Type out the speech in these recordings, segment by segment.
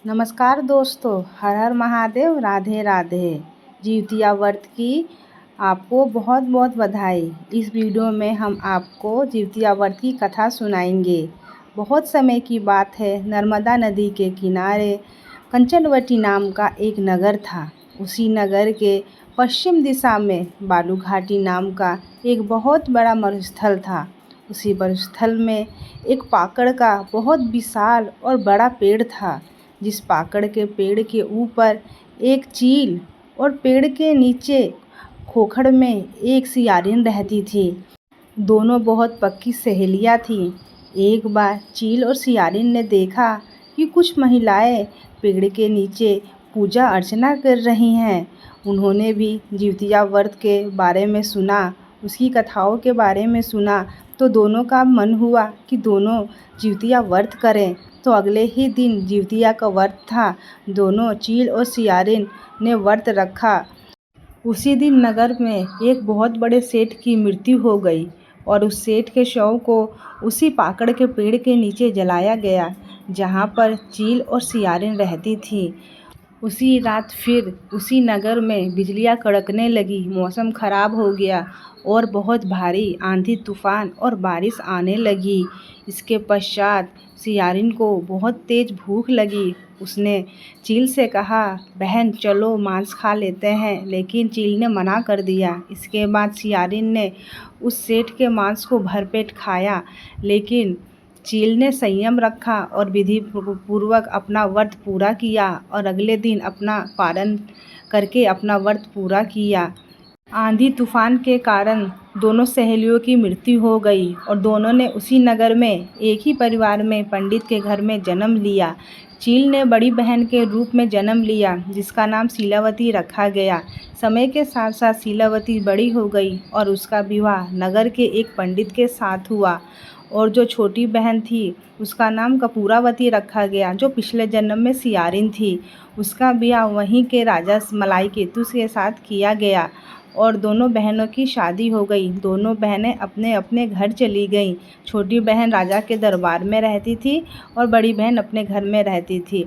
नमस्कार दोस्तों, हर हर महादेव, राधे राधे। जिउतिया व्रत की आपको बहुत बहुत बधाई। इस वीडियो में हम आपको जिउतिया व्रत की कथा सुनाएंगे। बहुत समय की बात है, नर्मदा नदी के किनारे कंचनवटी नाम का एक नगर था। उसी नगर के पश्चिम दिशा में बालू घाटी नाम का एक बहुत बड़ा मरुस्थल था। उसी मरुस्थल में एक पाकड़ का बहुत विशाल और बड़ा पेड़ था, जिस पाकड़ के पेड़ के ऊपर एक चील और पेड़ के नीचे खोखड़ में एक सियारिन रहती थी। दोनों बहुत पक्की सहेलियां थीं। एक बार चील और सियारिन ने देखा कि कुछ महिलाएं पेड़ के नीचे पूजा अर्चना कर रही हैं। उन्होंने भी जिउतिया व्रत के बारे में सुना, उसकी कथाओं के बारे में सुना, तो दोनों का मन हुआ कि दोनों जिउतिया व्रत करें। तो अगले ही दिन जिउतिया का व्रत था। दोनों चील और सियारिन ने व्रत रखा। उसी दिन नगर में एक बहुत बड़े सेठ की मृत्यु हो गई और उस सेठ के शव को उसी पाकड़ के पेड़ के नीचे जलाया गया, जहाँ पर चील और सियारिन रहती थी। उसी रात फिर उसी नगर में बिजलियां कड़कने लगी, मौसम खराब हो गया और बहुत भारी आंधी तूफान और बारिश आने लगी। इसके पश्चात सियारिन को बहुत तेज भूख लगी। उसने चील से कहा, बहन चलो मांस खा लेते हैं, लेकिन चील ने मना कर दिया। इसके बाद सियारिन ने उस सेठ के मांस को भरपेट खाया, लेकिन चील ने संयम रखा और विधि पूर्वक अपना व्रत पूरा किया और अगले दिन अपना पारण करके अपना व्रत पूरा किया। आंधी तूफान के कारण दोनों सहेलियों की मृत्यु हो गई और दोनों ने उसी नगर में एक ही परिवार में पंडित के घर में जन्म लिया। चील ने बड़ी बहन के रूप में जन्म लिया, जिसका नाम शीलावती रखा गया। समय के साथ साथ शीलावती बड़ी हो गई और उसका विवाह नगर के एक पंडित के साथ हुआ। और जो छोटी बहन थी उसका नाम कपूरावती रखा गया, जो पिछले जन्म में सियारिन थी। उसका ब्याह वहीं के राजा मलाईकेतु के साथ किया गया और दोनों बहनों की शादी हो गई। दोनों बहनें अपने अपने घर चली गईं। छोटी बहन राजा के दरबार में रहती थी और बड़ी बहन अपने घर में रहती थी।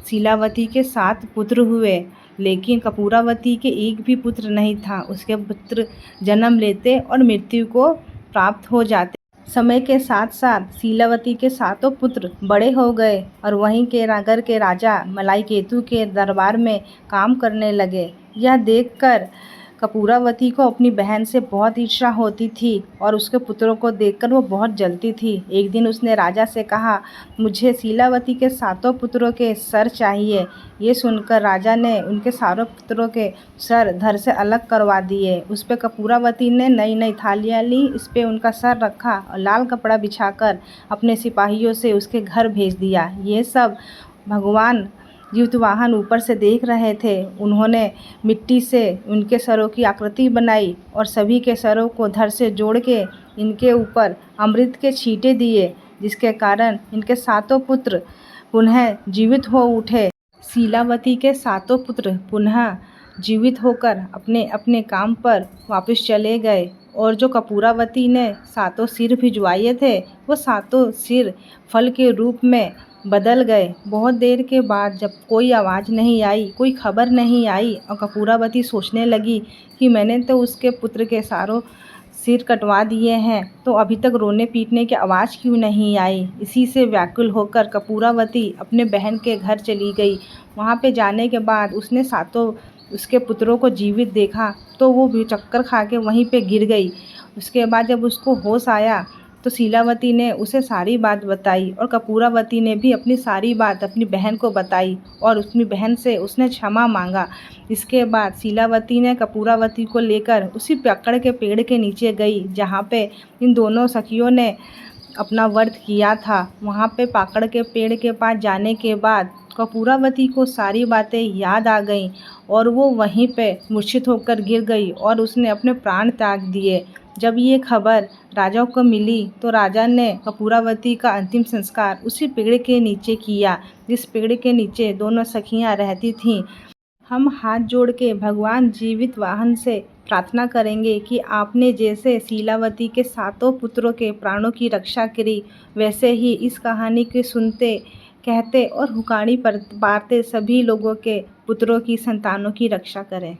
शीलावती के 7 पुत्र हुए, लेकिन कपूरावती के एक भी पुत्र नहीं था। उसके पुत्र जन्म लेते और मृत्यु को प्राप्त हो जाते। समय के साथ साथ शीलावती के 7 पुत्र बड़े हो गए और वहीं के नगर के राजा मलाईकेतु के दरबार में काम करने लगे। यह देखकर कपूरावती को अपनी बहन से बहुत ईर्ष्या होती थी और उसके पुत्रों को देखकर वो बहुत जलती थी। एक दिन उसने राजा से कहा, मुझे शीलावती के 7 पुत्रों के सर चाहिए। ये सुनकर राजा ने उनके सारों पुत्रों के सर धड़ से अलग करवा दिए। उस पर कपूरावती ने नई नई थालियाँ ली, इस पर उनका सर रखा और लाल कपड़ा बिछाकर अपने सिपाहियों से उसके घर भेज दिया। ये सब भगवान जितवाहन ऊपर से देख रहे थे। उन्होंने मिट्टी से उनके सरों की आकृति बनाई और सभी के सरों को धड़ से जोड़ के इनके ऊपर अमृत के छींटे दिए, जिसके कारण इनके 7 पुत्र पुनः जीवित हो उठे। शीलावती के 7 पुत्र पुनः जीवित होकर अपने अपने काम पर वापस चले गए और जो कपूरावती ने 7 सिर भिजवाए थे, वो 7 सिर फल के रूप में बदल गए। बहुत देर के बाद जब कोई आवाज़ नहीं आई, कोई खबर नहीं आई और कपूरावती सोचने लगी कि मैंने तो उसके पुत्र के सारों सिर कटवा दिए हैं, तो अभी तक रोने पीटने की आवाज़ क्यों नहीं आई। इसी से व्याकुल होकर कपूरावती अपने बहन के घर चली गई। वहाँ पे जाने के बाद उसने 7 उसके पुत्रों को जीवित देखा, तो वो भी चक्कर खा के वहीं पे गिर गई। उसके बाद जब उसको होश आया तो शीलावती ने उसे सारी बात बताई और कपूरावती ने भी अपनी सारी बात अपनी बहन को बताई और अपनी बहन से उसने क्षमा मांगा। इसके बाद शीलावती ने कपूरावती को लेकर उसी पाकड़ के पेड़ के नीचे गई, जहाँ पे इन दोनों सखियों ने अपना व्रत किया था। वहाँ पे पाकड़ के पेड़ के पास जाने के बाद कपूरावती को सारी बातें याद आ गईं और वो वहीं पे मूर्छित होकर गिर गई और उसने अपने प्राण त्याग दिए। जब ये खबर राजा को मिली तो राजा ने कपूरावती का अंतिम संस्कार उसी पेड़ के नीचे किया, जिस पेड़ के नीचे दोनों सखियां रहती थीं। हम हाथ जोड़ के भगवान जीवित वाहन से प्रार्थना करेंगे कि आपने जैसे शीलावती के 7 पुत्रों के प्राणों की रक्षा करी, वैसे ही इस कहानी के सुनते कहते और हुक्कानी बारते सभी लोगों के पुत्रों की संतानों की रक्षा करें।